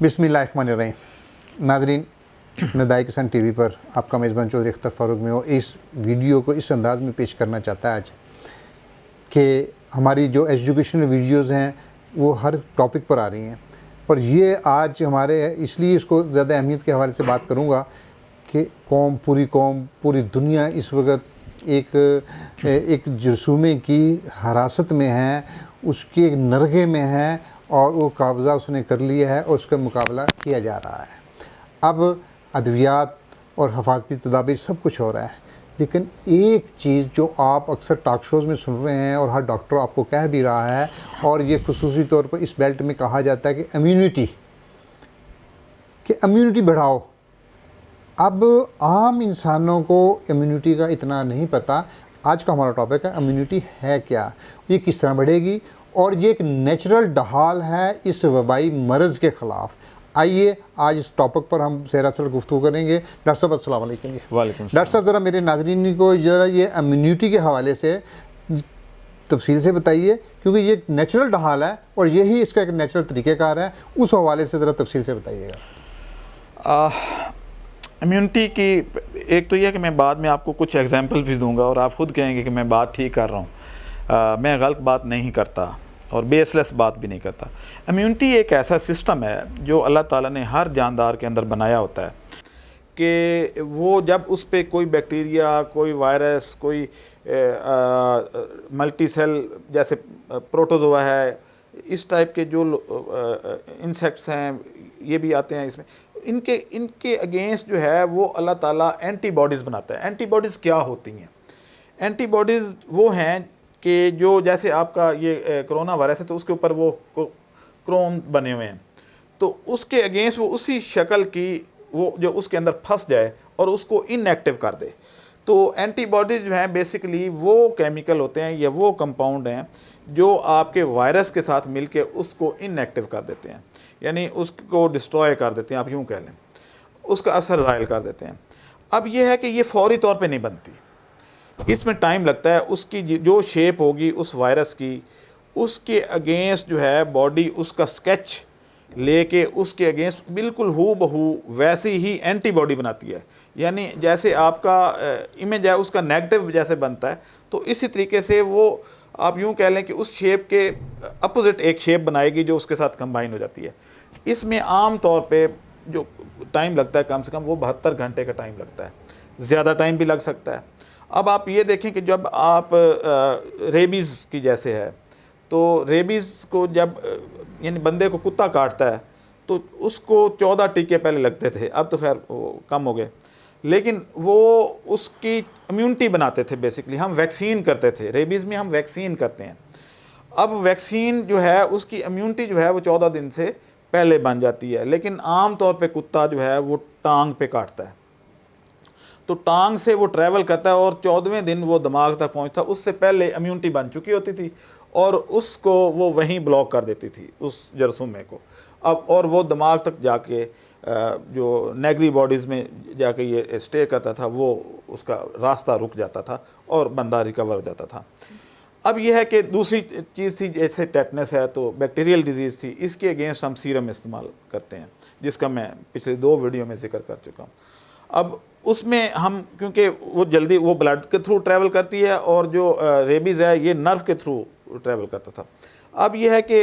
बिस्मिल्लाहिर्रहमानिर्रहीम। नाज़रीन, नदाए किसान टीवी पर आपका मेज़बान चौधरी अख्तर फ़ारूक में हो इस वीडियो को इस अंदाज़ में पेश करना चाहता है आज कि हमारी जो एजुकेशनल वीडियोज़ हैं वो हर टॉपिक पर आ रही हैं, और ये आज हमारे इसलिए इसको ज़्यादा अहमियत के हवाले से बात करूँगा कि कौम पूरी दुनिया इस वक्त एक जरसूमे की हरासत में है, उसके एक नरगे में है और वो कब्ज़ा उसने कर लिया है और उसका मुकाबला किया जा रहा है। अब अद्वियात और हिफाजती तदाबीर सब कुछ हो रहा है, लेकिन एक चीज़ जो आप अक्सर टॉक शोज़ में सुन रहे हैं और हर डॉक्टर आपको कह भी रहा है, और ये खुसूसी तौर पर इस बेल्ट में कहा जाता है कि इम्यूनिटी बढ़ाओ। अब आम इंसानों को इम्यूनिटी का इतना नहीं पता। आज का हमारा टॉपिक है इम्यूनिटी है क्या, ये किस तरह बढ़ेगी, और ये एक नेचुरल ढाल है इस वबाई मर्ज़ के ख़िलाफ़। आइए आज इस टॉपिक पर हम सरासर गुफ्तगू करेंगे। डॉक्टर साहब अस्सलाम वालेकुम। वालेकुम। डॉक्टर साहब ज़रा मेरे नाज़रीन को ज़रा ये इम्यूनिटी के हवाले से तफसील से बताइए, क्योंकि ये नेचुरल ढाल है और यही इसका एक नेचुरल तरीक़ेकार है, उस हवाले से ज़रा तफसील से बताइएगा। इम्यूनिटी की एक तो यह कि मैं बाद में आपको कुछ एग्जांपल भी दूंगा और आप ख़ुद कहेंगे कि मैं बात ठीक कर रहा हूँ। मैं गलत बात नहीं करता और बेसलेस बात भी नहीं करता। इम्यूनिटी एक ऐसा सिस्टम है जो अल्लाह ताला ने हर जानदार के अंदर बनाया होता है कि वो जब उस पर कोई बैक्टीरिया, कोई वायरस, कोई मल्टी सेल जैसे प्रोटोजोआ है, इस टाइप के जो इंसेक्ट्स हैं ये भी आते हैं इसमें, इनके अगेंस्ट जो है वो अल्लाह ताला एंटीबॉडीज़ बनाता है। एंटीबॉडीज़ क्या होती हैं? एंटीबॉडीज़ वो हैं कि जो जैसे आपका ये कोरोना वायरस है तो उसके ऊपर वो क्रोम बने हुए हैं, तो उसके अगेंस्ट वो उसी शक्ल की वो जो उसके अंदर फंस जाए और उसको इनएक्टिव कर दे। तो एंटीबॉडीज़ जो हैं बेसिकली वो केमिकल होते हैं या वो कंपाउंड हैं जो आपके वायरस के साथ मिलके उसको इनएक्टिव कर देते हैं, यानी उसको डिस्ट्रॉय कर देते हैं, आप यूँ कह लें, उसका असर ज़ायल कर देते हैं। अब ये है कि ये फौरी तौर पे नहीं बनती, इसमें टाइम लगता है। उसकी जो शेप होगी उस वायरस की, उसके अगेंस्ट जो है बॉडी उसका स्केच लेके उसके अगेंस्ट बिल्कुल हू बहू वैसी ही एंटीबॉडी बनाती है। यानी जैसे आपका इमेज है उसका नेगेटिव जैसे बनता है, तो इसी तरीके से वो आप यूँ कह लें कि उस शेप के अपोजिट एक शेप बनाएगी जो उसके साथ कंबाइन हो जाती है। इसमें आम तौर पे जो टाइम लगता है कम से कम वो 72 घंटे का टाइम लगता है, ज़्यादा टाइम भी लग सकता है। अब आप ये देखें कि जब आप रेबीज़ की जैसे है, तो रेबीज़ को जब यानी बंदे को कुत्ता काटता है तो उसको 14 टीके पहले लगते थे, अब तो खैर वो कम हो गए, लेकिन वो उसकी इम्यूनिटी बनाते थे। बेसिकली हम वैक्सीन करते थे, रेबीज़ में हम वैक्सीन करते हैं। अब वैक्सीन जो है उसकी इम्यूनिटी जो है वो 14 दिन से पहले बन जाती है, लेकिन आम तौर पे कुत्ता जो है वो टांग पे काटता है, तो टांग से वो ट्रैवल करता है और 14वें दिन वो दिमाग तक पहुंचता। उससे पहले इम्यूनिटी बन चुकी होती थी और उसको वो वहीं ब्लॉक कर देती थी उस जरसूमे को। अब और वो दिमाग तक जाके जो नेगरी बॉडीज़ में जाके ये स्टे करता था, वो उसका रास्ता रुक जाता था और बंदा रिकवर हो जाता था। अब यह है कि दूसरी चीज़ थी जैसे टेटनस है तो बैक्टीरियल डिजीज़ थी, इसके अगेंस्ट हम सीरम इस्तेमाल करते हैं, जिसका मैं पिछले 2 वीडियो में जिक्र कर चुका हूँ। अब उसमें हम क्योंकि वो जल्दी वो ब्लड के थ्रू ट्रैवल करती है और जो रेबीज़ है ये नर्व के थ्रू ट्रैवल करता था। अब यह है कि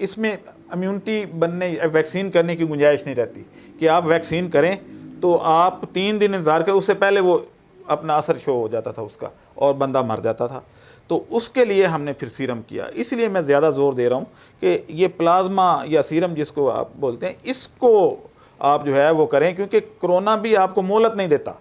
इसमें इम्यूनिटी बनने वैक्सीन करने की गुंजाइश नहीं रहती कि आप वैक्सीन करें तो आप 3 दिन इंतज़ार करें, उससे पहले वो अपना असर शो हो जाता था उसका और बंदा मर जाता था। तो उसके लिए हमने फिर सीरम किया। इसलिए मैं ज़्यादा ज़ोर दे रहा हूँ कि ये प्लाज्मा या सीरम जिसको आप बोलते हैं, इसको आप जो है वो करें, क्योंकि कोरोना भी आपको मोहलत नहीं देता।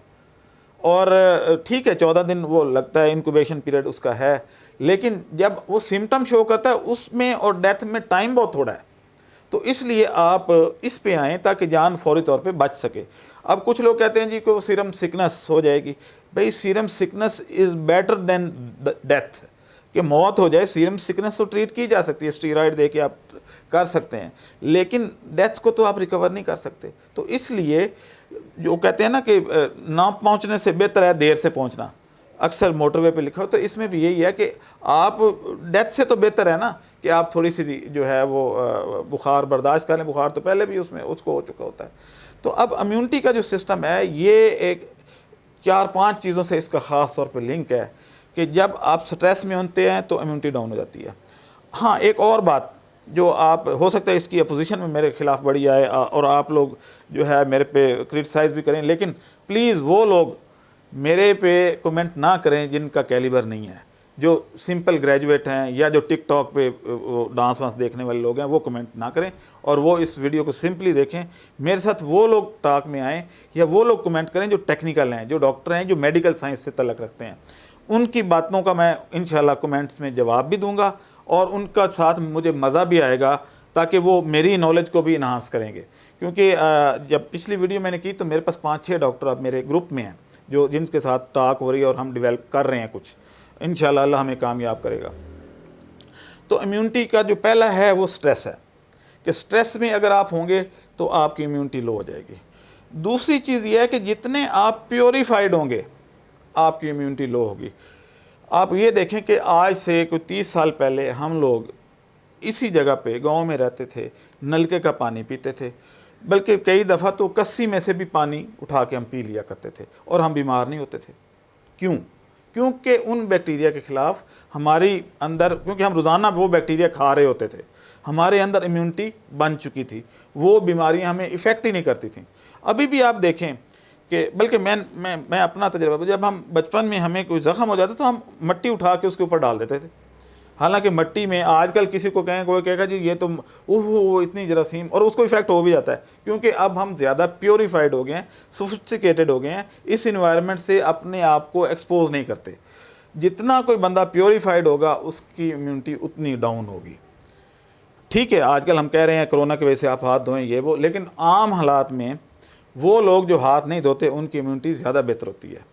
और ठीक है 14 दिन वो लगता है, इंक्यूबेशन पीरियड उसका है, लेकिन जब वो सिम्टम शो करता है उसमें और डेथ में टाइम बहुत थोड़ा है। तो इसलिए आप इस पे आएँ ताकि जान फौरी तौर पे बच सके। अब कुछ लोग कहते हैं जी कि वो सीरम सिकनेस हो जाएगी। भाई serum sickness is better than death, कि मौत हो जाए। सीरम सिकनेस तो ट्रीट की जा सकती है, स्टीरॉयड दे के आप कर सकते हैं, लेकिन डेथ को तो आप रिकवर नहीं कर सकते। तो इसलिए जो कहते हैं ना कि ना पहुंचने से बेहतर है देर से पहुंचना। अक्सर मोटरवे पे लिखा हो, तो इसमें भी यही है कि आप डेथ से तो बेहतर है ना कि आप थोड़ी सी जो है वो बुखार बर्दाश्त कर लें। बुखार तो पहले भी उसमें उसको हो चुका होता है। तो अब इम्यूनिटी का जो सिस्टम है ये एक 4-5 चीज़ों से इसका ख़ास तौर पर लिंक है कि जब आप स्ट्रेस में होते हैं तो इम्यूनिटी डाउन हो जाती है। हाँ, एक और बात जो आप हो सकता है इसकी अपोजिशन में मेरे खिलाफ बड़ी आए और आप लोग जो है मेरे पे क्रिटिसाइज़ भी करें, लेकिन प्लीज़ वो लोग मेरे पे कमेंट ना करें जिनका कैलिबर नहीं है, जो सिंपल ग्रेजुएट हैं या जो टिकटॉक पे डांस वांस देखने वाले लोग हैं, वो कमेंट ना करें और वो इस वीडियो को सिंपली देखें। मेरे साथ वो लोग टॉक में आएँ या वो लोग कमेंट करें जो टेक्निकल हैं, जो डॉक्टर हैं, जो मेडिकल साइंस से तल्लुक़ रखते हैं। उनकी बातों का मैं इंशाल्लाह कमेंट्स में जवाब भी दूंगा और उनका साथ मुझे मज़ा भी आएगा, ताकि वो मेरी नॉलेज को भी इन्हांस करेंगे। क्योंकि जब पिछली वीडियो मैंने की तो मेरे पास 5-6 डॉक्टर अब मेरे ग्रुप में हैं जो जिनके साथ टॉक हो रही है और हम डेवलप कर रहे हैं कुछ। इंशाल्लाह अल्लाह हमें कामयाब करेगा। तो इम्यूनिटी का जो पहला है वो स्ट्रेस है कि स्ट्रेस में अगर आप होंगे तो आपकी इम्यूनिटी लो हो जाएगी। दूसरी चीज़ ये है कि जितने आप प्योरीफाइड होंगे आपकी इम्यूनिटी लो होगी। आप ये देखें कि आज से कोई 30 साल पहले हम लोग इसी जगह पे गांव में रहते थे, नलके का पानी पीते थे, बल्कि कई दफ़ा तो कस्सी में से भी पानी उठा के हम पी लिया करते थे और हम बीमार नहीं होते थे। क्यों? क्योंकि उन बैक्टीरिया के ख़िलाफ़ हमारी अंदर, क्योंकि हम रोज़ाना वो बैक्टीरिया खा रहे होते थे, हमारे अंदर इम्यूनिटी बन चुकी थी, वो बीमारियां हमें इफ़ेक्ट ही नहीं करती थी। अभी भी आप देखें कि बल्कि मैं अपना तजुर्बा, जब हम बचपन में हमें कोई ज़ख़म हो जाता तो हम मिट्टी उठा के उसके ऊपर डाल देते थे। हालांकि मिट्टी में आजकल किसी को कहें, कोई कहेगा जी ये तो ओह इतनी जरासीम, और उसको इफेक्ट हो भी जाता है क्योंकि अब हम ज़्यादा प्योरीफाइड हो गए हैं, सोफिस्टिकेटेड हो गए हैं, इस इन्वायरमेंट से अपने आप को एक्सपोज नहीं करते। जितना कोई बंदा प्योरीफाइड होगा उसकी इम्यूनिटी उतनी डाउन होगी। ठीक है, आजकल हम कह रहे हैं कोरोना की वजह से आप हाथ धोएं ये वो, लेकिन आम हालात में वो लोग जो हाथ नहीं धोते उनकी इम्यूनिटी ज़्यादा बेहतर होती है।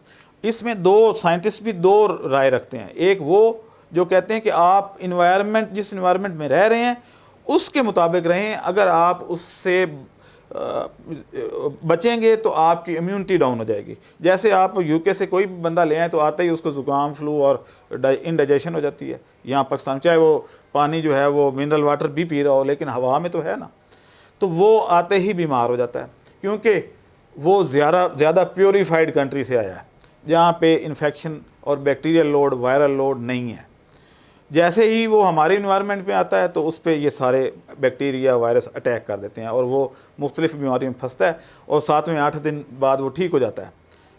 इसमें दो साइंटिस्ट भी दो राय रखते हैं। एक वो जो कहते हैं कि आप इन्वायरमेंट, जिस इन्वायरमेंट में रह रहे हैं उसके मुताबिक रहें, अगर आप उससे बचेंगे तो आपकी इम्यूनिटी डाउन हो जाएगी। जैसे आप यूके से कोई भी बंदा ले आए तो आते ही उसको ज़ुकाम, फ्लू और इनडाइजेशन हो जाती है। यहाँ पाकिस्तान चाहे वो पानी जो है वो मिनरल वाटर भी पी रहा हो, लेकिन हवा में तो है ना, तो वो आते ही बीमार हो जाता है क्योंकि वो ज़्यादा प्योरीफाइड कंट्री से आया है जहाँ पे इन्फेक्शन और बैक्टीरियल लोड, वायरल लोड नहीं है। जैसे ही वो हमारे इन्वायरमेंट में आता है तो उस पर ये सारे बैक्टीरिया, वायरस अटैक कर देते हैं और वो मुख्तलिफ़ बीमारियों में फंसता है और 7 में 8 दिन बाद वो ठीक हो जाता है,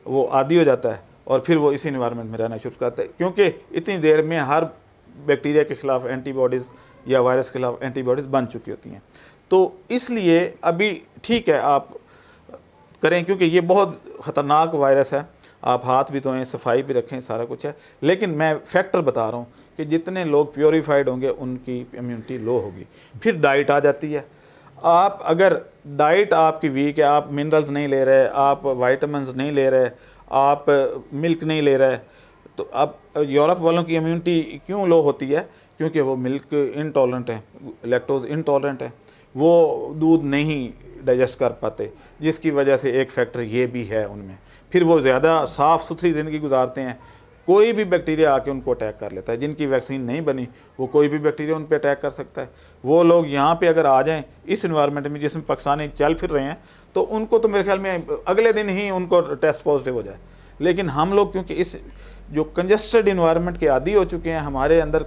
वो आदी हो जाता है और फिर वो इसी इन्वायरमेंट में रहना शुरू करता है, क्योंकि इतनी देर में हर बैक्टीरिया के ख़िलाफ़ एंटीबॉडीज़ या वायरस के खिलाफ एंटीबॉडीज़ बन चुकी होती हैं। तो इसलिए अभी ठीक है आप करें, क्योंकि ये बहुत ख़तरनाक वायरस है, आप हाथ भी धोएं, सफाई भी रखें, सारा कुछ है। लेकिन मैं फैक्टर बता रहा हूँ कि जितने लोग प्योरीफाइड होंगे उनकी इम्यूनिटी लो होगी। फिर डाइट आ जाती है। आप अगर डाइट आपकी वीक है, आप मिनरल्स नहीं ले रहे, आप वाइटामिन्स नहीं ले रहे, आप मिल्क नहीं ले रहे, तो अब यूरोप वालों की इम्यूनिटी क्यों लो होती है? क्योंकि वो मिल्क इंटॉलरेंट हैं, लैक्टोज इंटॉलरेंट हैं, वो दूध नहीं डाइजेस्ट कर पाते, जिसकी वजह से एक फैक्टर ये भी है उनमें। फिर वो ज़्यादा साफ़ सुथरी ज़िंदगी गुजारते हैं, कोई भी बैक्टीरिया आके उनको अटैक कर लेता है। जिनकी वैक्सीन नहीं बनी वो कोई भी बैक्टीरिया उन पर अटैक कर सकता है। वो लोग यहाँ पे अगर आ जाएं इस इन्वायरमेंट में जिसमें पाकिस्तानी चल फिर रहे हैं, तो उनको तो मेरे ख्याल में अगले दिन ही उनको टेस्ट पॉजिटिव हो जाए। लेकिन हम लोग क्योंकि इस जो कंजस्टेड इन्वायरमेंट के आदी हो चुके हैं, हमारे अंदर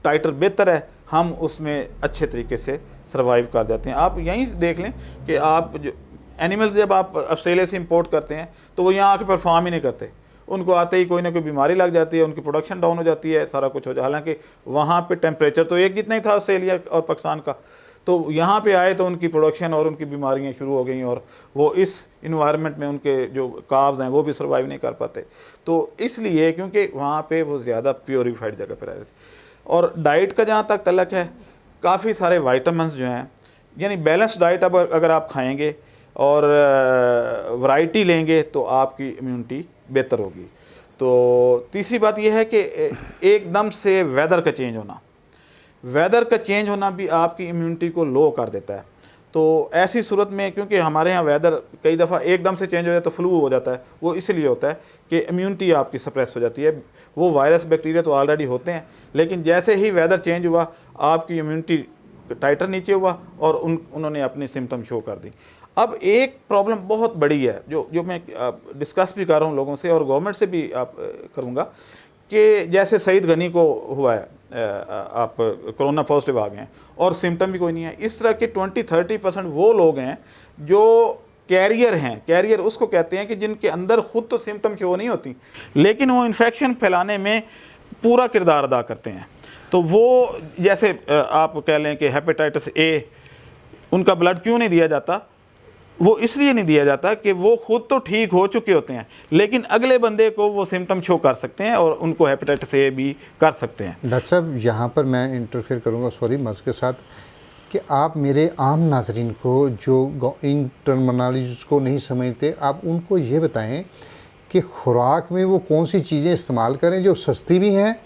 टाइटर बेहतर है, हम उसमें अच्छे तरीके से सर्वाइव कर जाते हैं। आप यहीं से देख लें कि आप जो एनिमल्स जब आप ऑस्ट्रेलिया से इंपोर्ट करते हैं तो वो यहाँ आके परफॉर्म ही नहीं करते, उनको आते ही कोई ना कोई बीमारी लग जाती है, उनकी प्रोडक्शन डाउन हो जाती है, सारा कुछ हो जाए। हालांकि वहाँ पे टेम्परेचर तो एक जितना ही था ऑस्ट्रेलिया और पाकिस्तान का, तो यहाँ पे आए तो उनकी प्रोडक्शन और उनकी बीमारियाँ शुरू हो गई और वो इस इन्वायरमेंट में उनके जो काव्स हैं वो भी सर्वाइव नहीं कर पाते। तो इसलिए क्योंकि वहाँ पे वो ज़्यादा प्योरीफाइड जगह पर रह रहे थे। और डाइट का जहाँ तक तल्लक है, काफ़ी सारे वाइटामिन्स जो हैं, यानी बैलेंस डाइट अब अगर आप खाएँगे और वैरायटी लेंगे तो आपकी इम्यूनिटी बेहतर होगी। तो तीसरी बात यह है कि एकदम से वेदर का चेंज होना भी आपकी इम्यूनिटी को लो कर देता है। तो ऐसी सूरत में क्योंकि हमारे यहाँ वेदर कई दफ़ा एकदम से चेंज हो जाए तो फ्लू हो जाता है, वो इसलिए होता है कि इम्यूनिटी आपकी सप्रेस हो जाती है। वो वायरस बैक्टीरिया तो ऑलरेडी होते हैं, लेकिन जैसे ही वेदर चेंज हुआ आपकी इम्यूनिटी टाइटर नीचे हुआ और उन्होंने अपनी सिम्टम शो कर दी। अब एक प्रॉब्लम बहुत बड़ी है जो मैं डिस्कस भी कर रहा हूँ लोगों से और गवर्नमेंट से भी आप करूँगा कि जैसे सईद गनी को हुआ है, आप कोरोना पॉजिटिव आ गए हैं और सिम्टम भी कोई नहीं है। इस तरह के 20-30% वो लोग हैं जो कैरियर हैं। कैरियर उसको कहते हैं कि जिनके अंदर खुद तो सिम्टम शो नहीं होती, लेकिन वो इन्फेक्शन फैलाने में पूरा किरदार अदा करते हैं। तो वो जैसे आप कह लें कि हेपेटाइटिस ए, उनका ब्लड क्यों नहीं दिया जाता? वो इसलिए नहीं दिया जाता कि वो खुद तो ठीक हो चुके होते हैं, लेकिन अगले बंदे को वो सिम्टम शो कर सकते हैं और उनको हेपेटाइटिस ए भी कर सकते हैं। डॉक्टर साहब, यहाँ पर मैं इंटरफेयर करूँगा, सॉरी मर्ज के साथ, कि आप मेरे आम नाजरीन को जो इन टर्मिनोलॉजीज़ को नहीं समझते, आप उनको ये बताएं कि खुराक में वो कौन सी चीज़ें इस्तेमाल करें जो सस्ती भी हैं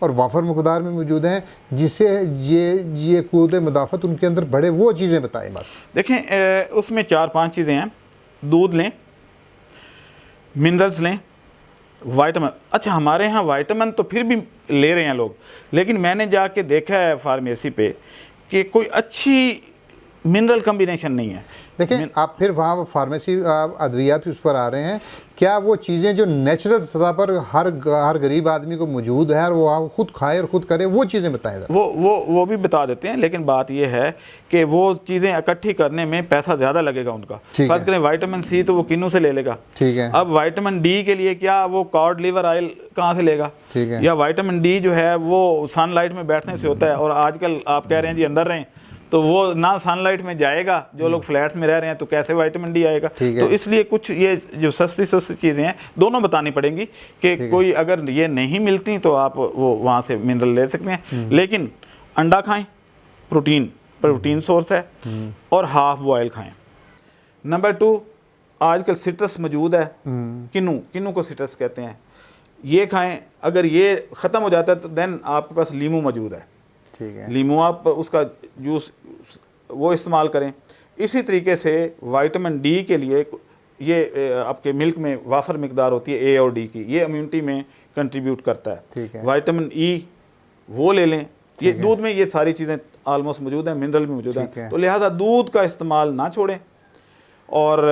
और वाफर मकदार में मौजूद हैं, जिससे ये क़ुव्वत मुदाफ़त उनके अंदर बढ़े, वो चीज़ें बताएं बस। देखें, उसमें 4-5 चीज़ें हैं। दूध लें, मिनरल्स लें, वाइटामिन। अच्छा, हमारे यहाँ वाइटामिन तो फिर भी ले रहे हैं लोग, लेकिन मैंने जाके देखा है फार्मेसी पे कि कोई अच्छी मिनरल कम्बिनेशन नहीं है। देखें, आप फिर वहाँ फार्मेसी अद्वियात उस पर आ रहे हैं, क्या वो चीज़ें जो नेचुरल सतह पर हर गरीब आदमी को मौजूद है और वो आप खुद खाए और खुद करे, वो चीज़ें बताएं। वो भी बता देते हैं, लेकिन बात ये है कि वो चीज़ें इकट्ठी करने में पैसा ज़्यादा लगेगा उनका। फर्ज करें विटामिन सी तो वो किन्नू से ले लेगा, ठीक है। अब विटामिन डी के लिए क्या वो कॉड लिवर ऑयल कहाँ से लेगा, ठीक है। या विटामिन डी जो है वो सनलाइट में बैठने से होता है, और आजकल आप कह रहे हैं जी अंदर रहें, तो वो ना सनलाइट में जाएगा, जो लोग फ्लैट्स में रह रहे हैं, तो कैसे विटामिन डी आएगा? तो इसलिए कुछ ये जो सस्ती चीज़ें हैं दोनों बतानी पड़ेंगी कि कोई अगर ये नहीं मिलती तो आप वो वहाँ से मिनरल ले सकते हैं। लेकिन अंडा खाएं, प्रोटीन सोर्स है, और हाफ बॉयल खाएं। नंबर 2, आजकल सिट्रस मौजूद है, किन्नू को सिट्रस कहते हैं, ये खाएं। अगर ये ख़त्म हो जाता है तो देन आपके पास लीमू मौजूद है, ठीक है। लीमू आप उसका जूस वो इस्तेमाल करें। इसी तरीके से विटामिन डी के लिए ये आपके मिल्क में वाफर मिकदार होती है ए और डी की, ये इम्यूनिटी में कंट्रीब्यूट करता है, ठीक है। विटामिन ई वो ले लें। ये दूध में ये सारी चीज़ें ऑलमोस्ट मौजूद हैं, मिनरल भी मौजूद हैं, तो लिहाजा दूध का इस्तेमाल ना छोड़ें और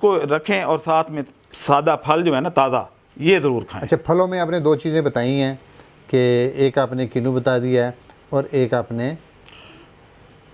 को रखें, और साथ में सादा फल जो है ना ताज़ा, ये ज़रूर खाएं। अच्छा, फलों में आपने 2 चीज़ें बताई हैं कि एक आपने किन्नू बता दिया है और एक आपने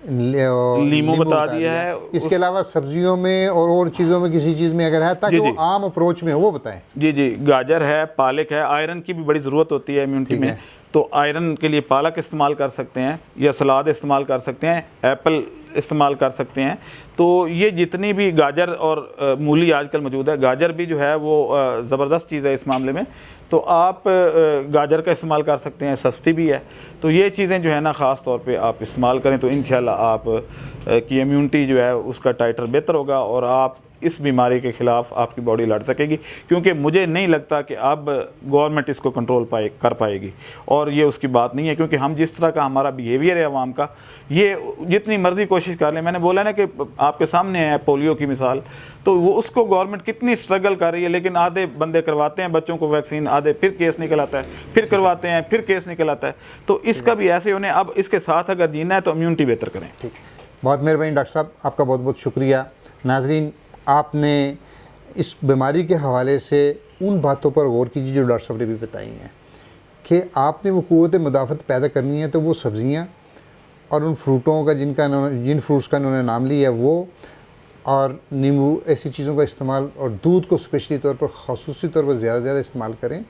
लीमू बता दिया है। इसके अलावा सब्जियों में और चीज़ों में किसी चीज़ में अगर है, ताकि वो आम अप्रोच में हो, वो बताएं। जी, गाजर है, पालक है। आयरन की भी बड़ी ज़रूरत होती है इम्यूनिटी में, तो आयरन के लिए पालक इस्तेमाल कर सकते हैं, या सलाद इस्तेमाल कर सकते हैं, एप्पल इस्तेमाल कर सकते हैं। तो ये जितनी भी गाजर और मूली आजकल मौजूद है, गाजर भी जो है वो ज़बरदस्त चीज़ है इस मामले में, तो आप गाजर का इस्तेमाल कर सकते हैं, सस्ती भी है। तो ये चीज़ें जो है ना ख़ास तौर पे आप इस्तेमाल करें तो इंशाल्लाह आप की इम्यूनिटी जो है उसका टाइटर बेहतर होगा और आप इस बीमारी के ख़िलाफ़ आपकी बॉडी लड़ सकेगी। क्योंकि मुझे नहीं लगता कि अब गवर्नमेंट इसको कंट्रोल कर पाएगी, और ये उसकी बात नहीं है, क्योंकि हम जिस तरह का हमारा बिहेवियर है आवाम का, ये जितनी मर्ज़ी कोशिश कर लें। मैंने बोला ना कि आपके सामने है पोलियो की मिसाल, तो वो उसको गवर्नमेंट कितनी स्ट्रगल कर रही है, लेकिन आधे बंदे करवाते हैं बच्चों को वैक्सीन, आधे फिर केस निकल आता है, फिर करवाते हैं, फिर केस निकल आता है। तो इसका भी ऐसे होने, अब इसके साथ अगर जीना है तो इम्यूनिटी बेहतर करें। ठीक, बहुत मेहरबानी डॉक्टर साहब, आपका बहुत बहुत शुक्रिया। नाज़रीन, आपने इस बीमारी के हवाले से उन बातों पर गौर कीजिए जो डॉक्टर साहब ने भी बताई हैं कि आपने वो क़ुव्वत मुदाफ़त पैदा करनी है, तो वो सब्ज़ियाँ और उन फ्रूटों का जिन फ्रूट्स का इन्होंने नाम लिया है वो, और नींबू, ऐसी चीज़ों का इस्तेमाल, और दूध को स्पेशली तौर पर ख़ुसूसी तौर पर ज़्यादा से ज़्यादा इस्तेमाल करें।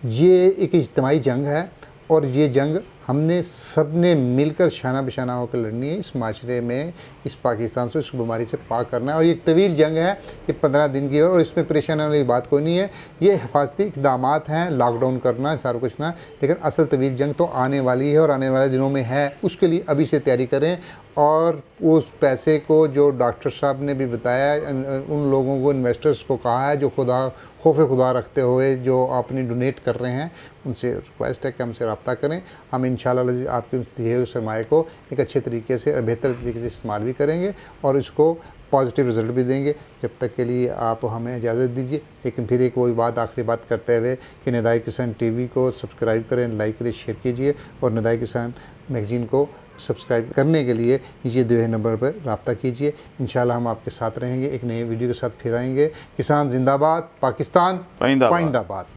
ये एक इज्तिमाई जंग है, और ये जंग हमने सब ने मिलकर शाना बिशाना होकर लड़नी है। इस माशरे में, इस पाकिस्तान से इस बीमारी से पाक करना है, और ये एक तवील जंग है, ये 15 दिन की है, और इसमें परेशान होने की बात कोई नहीं है। ये हिफाजती इक़दामात हैं, लॉकडाउन करना, सारा कुछ ना, लेकिन असल तवील जंग तो आने वाली है और आने वाले दिनों में है। उसके लिए अभी से तैयारी करें और उस पैसे को जो डॉक्टर साहब ने भी बताया, उन लोगों को, इन्वेस्टर्स को कहा है जो खौफ खुदा रखते हुए जो अपनी डोनेट कर रहे हैं, उनसे रिक्वेस्ट है कि हमसे रब्ता करें। हम इंशाल्लाह आपके दिए हुए सरमाए को एक अच्छे तरीके से और बेहतर तरीके से इस्तेमाल भी करेंगे और इसको पॉजिटिव रिज़ल्ट भी देंगे। जब तक के लिए आप हमें इजाज़त दीजिए। लेकिन फिर एक वही बात, आखिरी बात करते हुए कि निदाई किसान टीवी को सब्सक्राइब करें, लाइक करें, शेयर कीजिए और निदाई किसान मैगज़ीन को सब्सक्राइब करने के लिए नीचे दिए हुए नंबर पर रब्ता कीजिए। इंशाल्लाह हम आपके साथ रहेंगे, एक नई वीडियो के साथ फिर आएंगे। किसान जिंदाबाद, पाकिस्तान पाइंदाबाद। पाइंदाबाद।